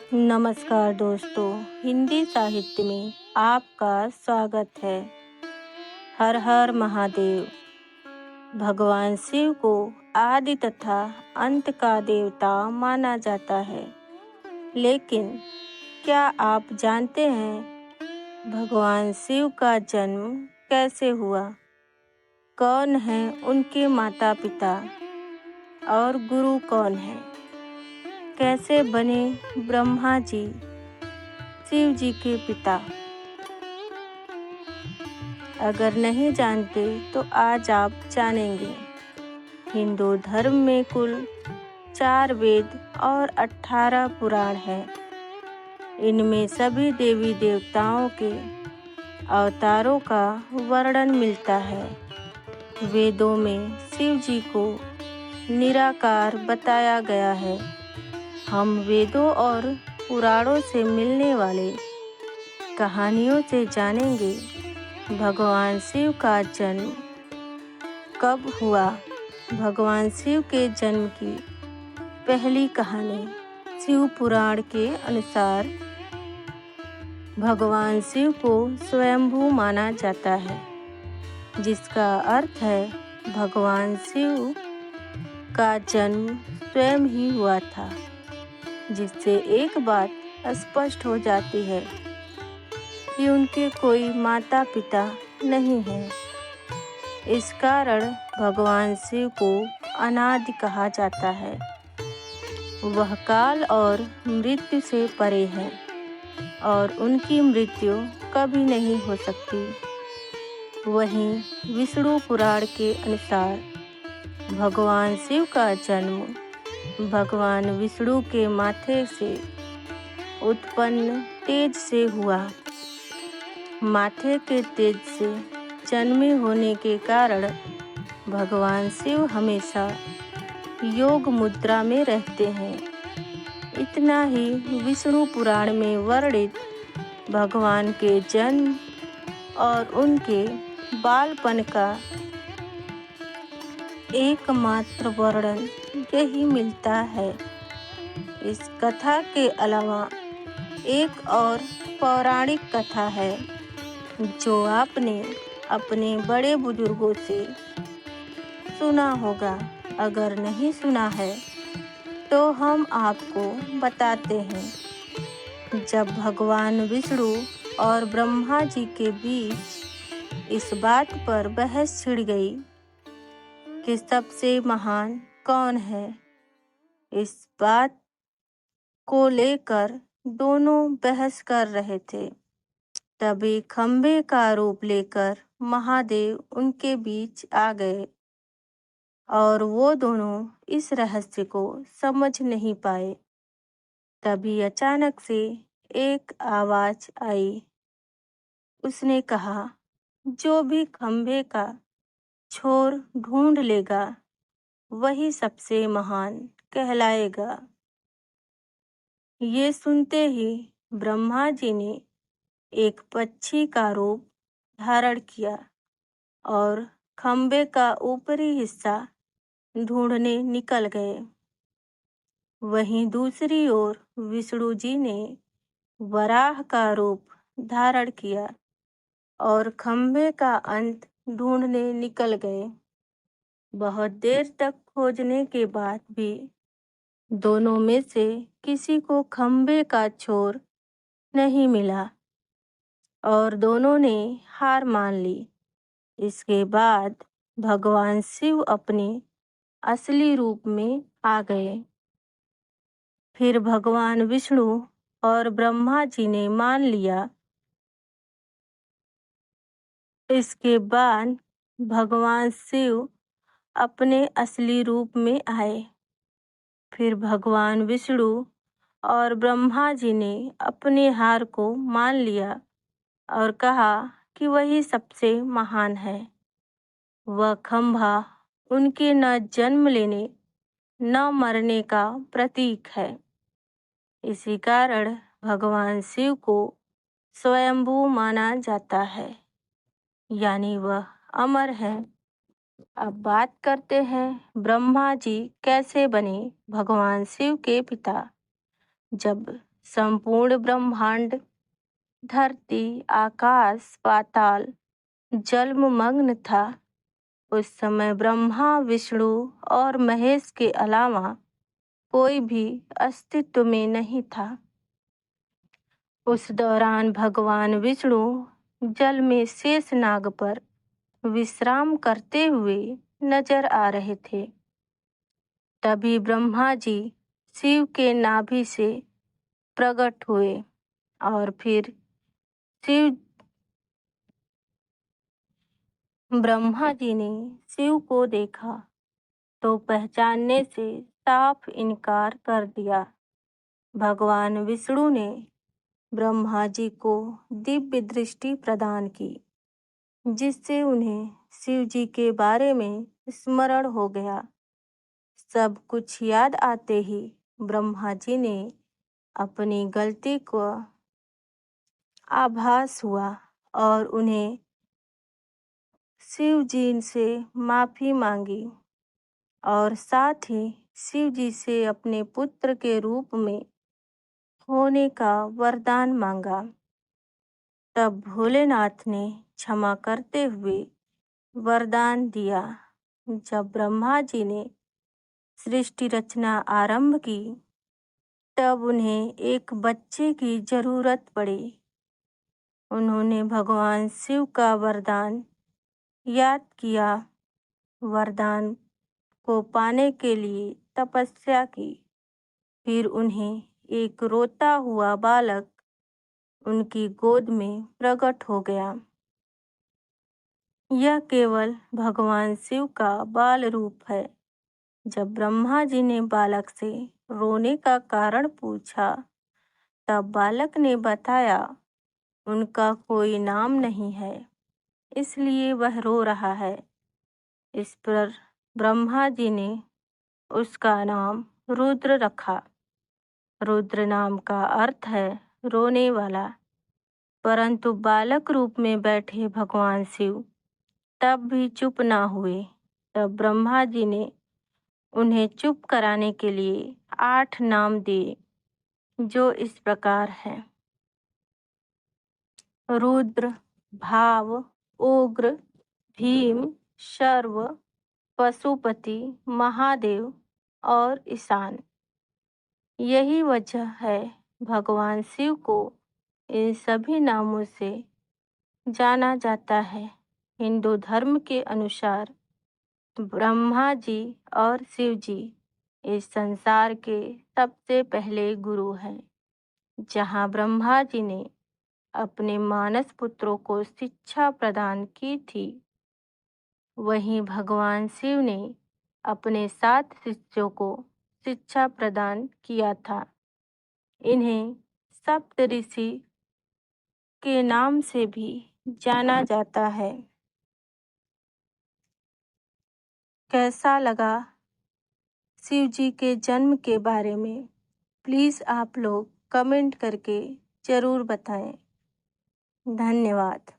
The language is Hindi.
नमस्कार दोस्तों, हिंदी साहित्य में आपका स्वागत है। हर हर महादेव। भगवान शिव को आदि तथा अंत का देवता माना जाता है, लेकिन क्या आप जानते हैं भगवान शिव का जन्म कैसे हुआ? कौन हैं उनके माता पिता और गुरु कौन हैं? कैसे बने ब्रह्मा जी शिव जी के पिता? अगर नहीं जानते तो आज आप जानेंगे। हिंदू धर्म में कुल 4 वेद और 18 पुराण हैं। इनमें सभी देवी देवताओं के अवतारों का वर्णन मिलता है। वेदों में शिव जी को निराकार बताया गया है। हम वेदों और पुराणों से मिलने वाले कहानियों से जानेंगे भगवान शिव का जन्म कब हुआ। भगवान शिव के जन्म की पहली कहानी शिव पुराण के अनुसार भगवान शिव को स्वयंभू माना जाता है, जिसका अर्थ है भगवान शिव का जन्म स्वयं ही हुआ था, जिससे एक बात स्पष्ट हो जाती है कि उनके कोई माता पिता नहीं हैं। इस कारण भगवान शिव को अनादि कहा जाता है। वह काल और मृत्यु से परे है और उनकी मृत्यु कभी नहीं हो सकती। वहीं विष्णु पुराण के अनुसार भगवान शिव का जन्म भगवान विष्णु के माथे से उत्पन्न तेज से हुआ। माथे के तेज से जन्मे होने के कारण भगवान शिव हमेशा योग मुद्रा में रहते हैं। इतना ही विष्णु पुराण में वर्णित भगवान के जन्म और उनके बालपन का एकमात्र वर्णन यही मिलता है। इस कथा के अलावा एक और पौराणिक कथा है जो आपने अपने बड़े बुजुर्गों से सुना होगा। अगर नहीं सुना है तो हम आपको बताते हैं। जब भगवान विष्णु और ब्रह्मा जी के बीच इस बात पर बहस छिड़ गई कि सबसे महान कौन है, इस बात को लेकर दोनों बहस कर रहे थे, तभी खंबे का रूप लेकर महादेव उनके बीच आ गए और वो दोनों इस रहस्य को समझ नहीं पाए। तभी अचानक से एक आवाज आई। उसने कहा, जो भी खंबे का छोर ढूंढ लेगा वही सबसे महान कहलाएगा। ये सुनते ही ब्रह्मा जी ने एक पक्षी का रूप धारण किया और खंबे का ऊपरी हिस्सा ढूंढने निकल गए। वहीं दूसरी ओर विष्णु जी ने वराह का रूप धारण किया और खंबे का अंत ढूंढने निकल गए। बहुत देर तक खोजने के बाद भी दोनों में से किसी को खंबे का छोर नहीं मिला और दोनों ने हार मान ली। इसके बाद भगवान शिव अपने असली रूप में आ गए। फिर भगवान विष्णु और ब्रह्मा जी ने मान लिया। इसके बाद भगवान शिव अपने असली रूप में आए। फिर भगवान विष्णु और ब्रह्मा जी ने अपने हार को मान लिया और कहा कि वही सबसे महान है। वह खंभा उनके न जन्म लेने न मरने का प्रतीक है। इसी कारण भगवान शिव को स्वयंभू माना जाता है, यानी वह अमर है। अब बात करते हैं ब्रह्मा जी कैसे बने भगवान शिव के पिता। जब संपूर्ण ब्रह्मांड, धरती, आकाश, पाताल जलमग्न था। उस समय ब्रह्मा, विष्णु और महेश के अलावा कोई भी अस्तित्व में नहीं था। उस दौरान भगवान विष्णु जल में शेषनाग पर विश्राम करते हुए नजर आ रहे थे। तभी ब्रह्मा जी शिव के नाभि से प्रकट हुए और फिर ब्रह्मा जी ने शिव को देखा तो पहचानने से साफ इनकार कर दिया। भगवान विष्णु ने ब्रह्मा जी को दिव्य दृष्टि प्रदान की, जिससे उन्हें शिव जी के बारे में स्मरण हो गया। सब कुछ याद आते ही ब्रह्मा जी ने अपनी गलती को आभास हुआ और उन्हें शिव जी से माफी मांगी और साथ ही शिव जी से अपने पुत्र के रूप में होने का वरदान मांगा। तब भोलेनाथ ने क्षमा करते हुए वरदान दिया। जब ब्रह्मा जी ने सृष्टि रचना आरंभ की, तब उन्हें एक बच्चे की जरूरत पड़ी। उन्होंने भगवान शिव का वरदान याद किया, वरदान को पाने के लिए तपस्या की। फिर उन्हें एक रोता हुआ बालक उनकी गोद में प्रकट हो गया। यह केवल भगवान शिव का बाल रूप है। जब ब्रह्मा जी ने बालक से रोने का कारण पूछा, तब बालक ने बताया उनका कोई नाम नहीं है, इसलिए वह रो रहा है। इस पर ब्रह्मा जी ने उसका नाम रुद्र रखा। रुद्र नाम का अर्थ है रोने वाला। परंतु बालक रूप में बैठे भगवान शिव तब भी चुप ना हुए। तब ब्रह्मा जी ने उन्हें चुप कराने के लिए 8 नाम दिए, जो इस प्रकार हैं: रुद्र, भाव, उग्र, भीम, शर्व, पशुपति, महादेव और ईशान। यही वजह है भगवान शिव को इन सभी नामों से जाना जाता है। हिंदू धर्म के अनुसार ब्रह्मा जी और शिव जी इस संसार के सबसे पहले गुरु हैं। जहाँ ब्रह्मा जी ने अपने मानस पुत्रों को शिक्षा प्रदान की थी, वहीं भगवान शिव ने अपने 7 शिष्यों को शिक्षा प्रदान किया था। इन्हें सप्तऋषि के नाम से भी जाना जाता है। कैसा लगा शिव जी के जन्म के बारे में? प्लीज़ आप लोग कमेंट करके ज़रूर बताएं। धन्यवाद।